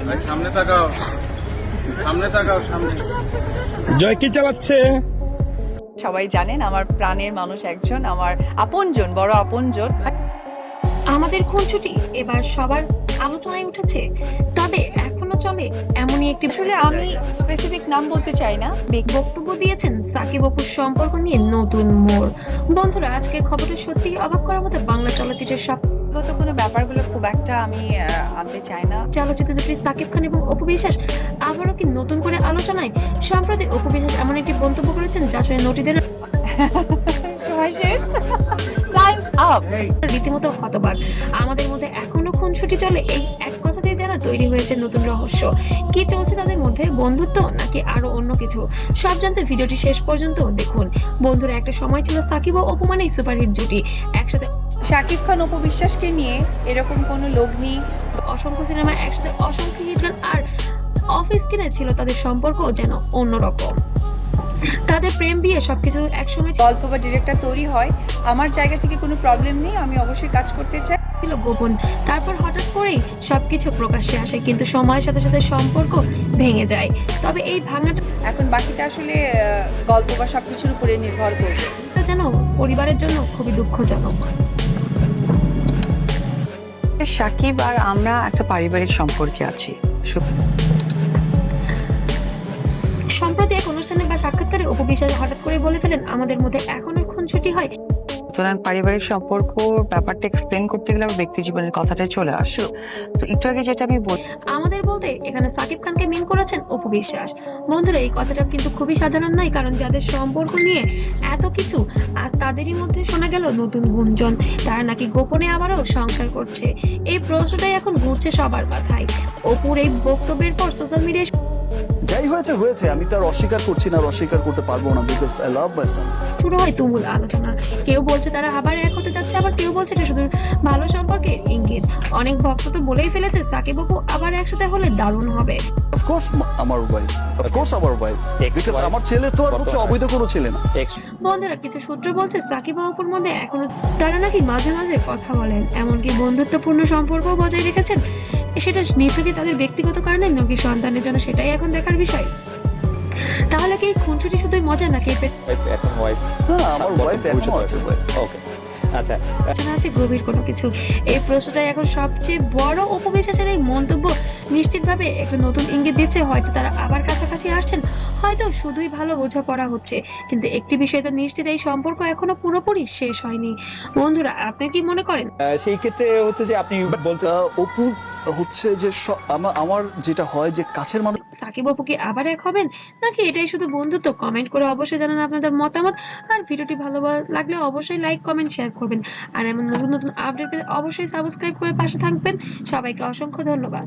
ভাই সামনে তাকাও, সামনে তাকাও, সামনে। জয় কি চালাচ্ছে? সবাই জানেন আমার প্রাণের মানুষ একজন, আমার আপনজন, বড় আপনজন। আমাদের খুনসুটি এবার সবার আলোচনায় উঠেছে, তবে এখনো চলে এমনই একটি আসলে আমি স্পেসিফিক নাম বলতে চাই না। বক্তব্য দিয়েছেন সাকিব অপুর সম্পর্ক নিয়ে নতুন মোড়। বন্ধুরা, আজকের খবরটা সত্যি অবাক করার মতো। বাংলা চলচ্চিত্রের সব ব্যক্তিগত কোনো ব্যাপারগুলো খুব একটা আমি আনতে চাই না। চলচ্চিত্র জুটি সাকিব খান এবং অপু বিশ্বাস আবারও কি নতুন করে আলোচনায়? সম্প্রতি অপু বিশ্বাস এমন একটি মন্তব্য করেছেন যা শুনে নটিদের সময় শেষ, টাইমস আপ। রীতিমতো হতবাক। আমাদের মধ্যে এখনো খুনসুটি চলে, এই এক কথাতেই যেন তৈরি হয়েছে নতুন রহস্য। কি চলছে তাদের মধ্যে? বন্ধুত্ব নাকি আরো অন্য কিছু? সব জানতে ভিডিওটি শেষ পর্যন্ত দেখুন। বন্ধুরা, একটা সময় ছিল সাকিব ও অপু মানেই সুপারহিট জুটি। একসাথে শাকিব খান অপু বিশ্বাসকে নিয়ে এরকম কোনো লোক নেই। অসংখ্য সিনেমা, একসাথে অসংখ্য হিট গান, আর অফিস স্ক্রিনে ছিল তাদের সম্পর্ক যেন অন্যরকম। তাদের প্রেম বিয়ে সবকিছু একসময় গল্প বা ডিরেক্টর তৈরি হয়, আমার জায়গা থেকে কোনো প্রবলেম নেই, আমি অবশ্যই কাজ করতে চাই। ছিল গোপন, তারপর হঠাৎ করেই সবকিছু প্রকাশ্যে আসে, কিন্তু সময়ের সাথে সাথে সম্পর্ক ভেঙে যায়। তবে এই ভাঙাটা এখন বাকিটা আসলে গল্প বা সবকিছুর উপরে নির্ভর করবে। যেন পরিবারের জন্য খুবই দুঃখজনক। সাকিব আর আমরা একটা পারিবারিক সম্পর্কে আছি। সম্প্রতি এক অনুষ্ঠানে বা সাক্ষাৎকারে অপু বিশ্বাস হঠাৎ করে বলে ফেলেন, আমাদের মধ্যে এখনো খুনসুটি হয়। সুতরাং পারিবারিক সম্পর্ক ব্যাপারটা এক্সপ্লেন করতে গেলে আমার ব্যক্তি জীবনের কথাটাই চলে আসে। তো একটু আগে যেটা আমি আমাদের বলতে এখানে সাকিব খানকে মিন করেছেন অপু বিশ্বাস। বন্ধুরা, এই কথাটা কিন্তু খুবই সাধারণ নয়, কারণ যাদের সম্পর্ক নিয়ে এত কিছু, আজ তাদেরই মধ্যে শোনা গেল নতুন গুঞ্জন, তারা নাকি গোপনে আবারও সংসার করছে। এই প্রশ্নটাই এখন ঘুরছে সবার মাথায়। অপুর এই বক্তব্যের পর সোশ্যাল মিডিয়ায় যাই হয়েছে হয়েছে, আমি তার অস্বীকার করছি না, আর অস্বীকার করতে পারবো না, বিকজ আই লাভ মাই সন। শুরু হয় তুমুল আলোচনা। কেউ বলছে তারা আবার এক হতে যাচ্ছে, আবার কেউ বলছে এটা শুধু ভালো সম্পর্কের ইঙ্গিত। অনেক ভক্ত তো বলেই ফেলেছে সাকিব অপু আবার একসাথে হলে দারুণ হবে। অফকোর্স আমার ওয়াইফ, অফকোর্স আমার ওয়াইফ, বিকজ আমার ছেলে তো আর হচ্ছে অবৈধ কোনো ছেলে না। বন্ধুরা, কিছু সূত্র বলছে সাকিব ও অপুর মধ্যে এখনো তারা নাকি মাঝে মাঝে কথা বলেন, এমনকি বন্ধুত্বপূর্ণ সম্পর্ক বজায় রেখেছেন। সেটা নিছকই তাদের ব্যক্তিগত কারণে নাকি সন্তানের জন্য, সেটাই এখন দেখার বিষয়। তাহলে কি এই খুনসুটি শুধুই মজা নাকি এখন ওয়াইফ? হ্যাঁ, আমার ওয়াইফ এখনো আছে। ওকে, আচ্ছা। পেছনে আছে গভীর কোনো কিছু? এই প্রশ্নটাই এখন সবচেয়ে বড়। অপু বিশ্বাসের এই মন্তব্য নিশ্চিতভাবে একটা নতুন ইঙ্গিত দিচ্ছে, হয়তো তারা আবার কাছাকাছি আসছেন, হয়তো শুধুই ভালো বোঝাপড়া হচ্ছে। কিন্তু একটি বিষয় তো নিশ্চিত, এই সম্পর্ক এখনো পুরোপুরি শেষ হয়নি। বন্ধুরা, আপনি কি মনে করেন? সেই ক্ষেত্রে হচ্ছে যে আপনি বলতে অপু হচ্ছে যে আমার যেটা হয় যে কাছের মানুষ সাকিব অপু কি আবার এক হবেন, নাকি এটাই শুধু বন্ধুত্ব? কমেন্ট করে অবশ্যই জানান আপনাদের মতামত। আর ভিডিওটি ভালো লাগলে অবশ্যই লাইক, কমেন্ট, শেয়ার করবেন। আর এমন নতুন নতুন আপডেট পেতে অবশ্যই সাবস্ক্রাইব করে পাশে থাকবেন। সবাইকে অসংখ্য ধন্যবাদ।